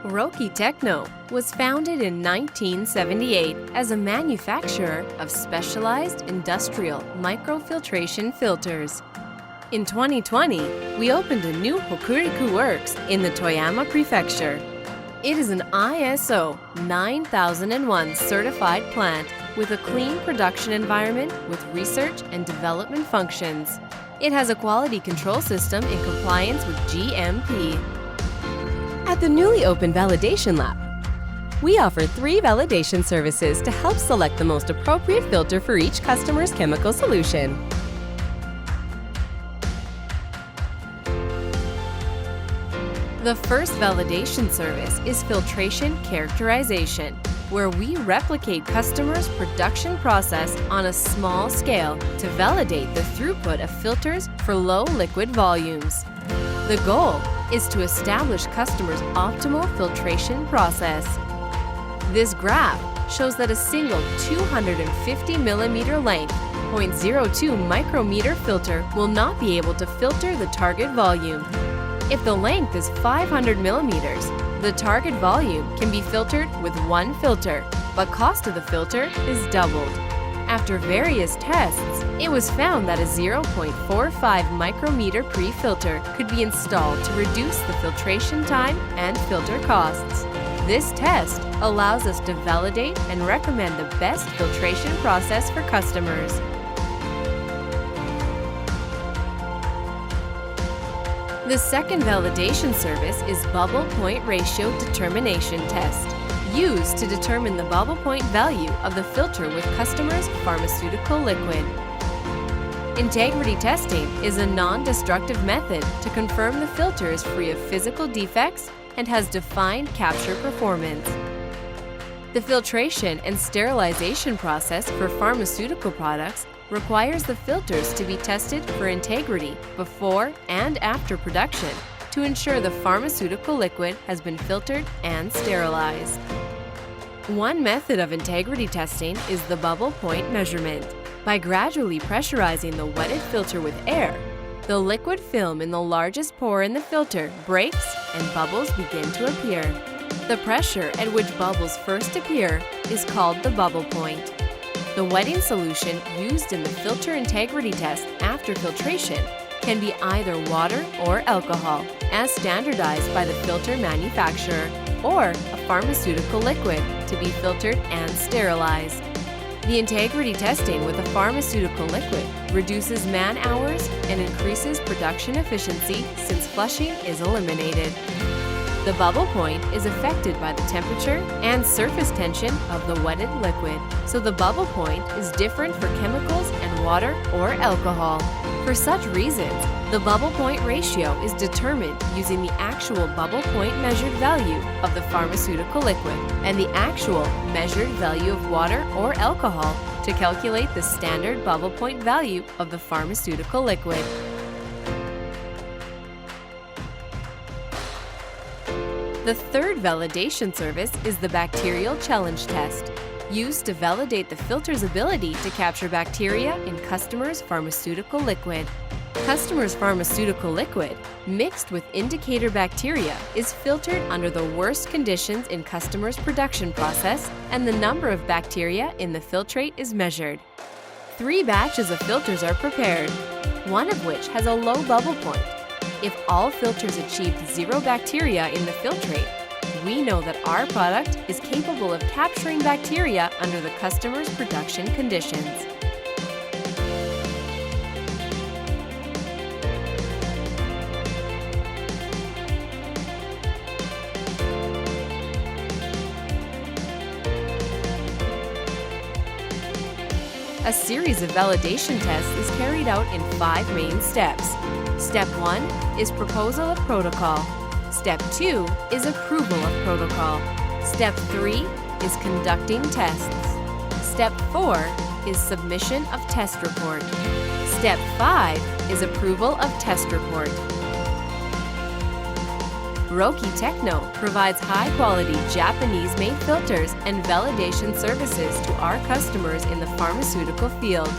ROKITECHNO was founded in 1978 as a manufacturer of specialized industrial microfiltration filters. In 2020, we opened a new Hokuriku works in the Toyama Prefecture. It is an ISO 9001 certified plant with a clean production environment with research and development functions. It has a quality control system in compliance with GMP. At the newly opened Validation Lab, we offer 3 validation services to help select the most appropriate filter for each customer's chemical solution. The first validation service is filtration characterization, where we replicate customers' production process on a small scale to validate the throughput of filters for low liquid volumes. The goal is to establish customers' optimal filtration process. This graph shows that a single 250 mm length, 0.02 micrometer filter will not be able to filter the target volume. If the length is 500 mm, the target volume can be filtered with 1 filter, but cost of the filter is doubled. After various tests, it was found that a 0.45 micrometer pre-filter could be installed to reduce the filtration time and filter costs. This test allows us to validate and recommend the best filtration process for customers. The second validation service is bubble point ratio determination test, used to determine the bubble point value of the filter with customers' pharmaceutical liquid. Integrity testing is a non-destructive method to confirm the filter is free of physical defects and has defined capture performance. The filtration and sterilization process for pharmaceutical products requires the filters to be tested for integrity before and after production to ensure the pharmaceutical liquid has been filtered and sterilized. One method of integrity testing is the bubble point measurement. By gradually pressurizing the wetted filter with air, the liquid film in the largest pore in the filter breaks and bubbles begin to appear. The pressure at which bubbles first appear is called the bubble point. The wetting solution used in the filter integrity test after filtration can be either water or alcohol, as standardized by the filter manufacturer, or a pharmaceutical liquid to be filtered and sterilized. The integrity testing with a pharmaceutical liquid reduces man-hours and increases production efficiency since flushing is eliminated. The bubble point is affected by the temperature and surface tension of the wetted liquid, so the bubble point is different for chemicals and water or alcohol. For such reasons, the bubble point ratio is determined using the actual bubble point measured value of the pharmaceutical liquid and the actual measured value of water or alcohol to calculate the standard bubble point value of the pharmaceutical liquid. The third validation service is the bacterial challenge test, used to validate the filter's ability to capture bacteria in customers' pharmaceutical liquid. Customers' pharmaceutical liquid, mixed with indicator bacteria, is filtered under the worst conditions in customers' production process, and the number of bacteria in the filtrate is measured. 3 batches of filters are prepared, one of which has a low bubble point. If all filters achieved 0 bacteria in the filtrate, we know that our product is capable of capturing bacteria under the customer's production conditions. A series of validation tests is carried out in 5 main steps. Step 1 is proposal of protocol. Step 2 is approval of protocol. Step 3 is conducting tests. Step 4 is submission of test report. Step 5 is approval of test report. ROKITECHNO provides high-quality Japanese-made filters and validation services to our customers in the pharmaceutical field.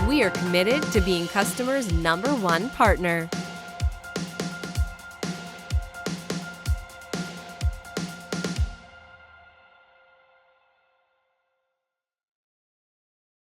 We are committed to being customers' #1 partner.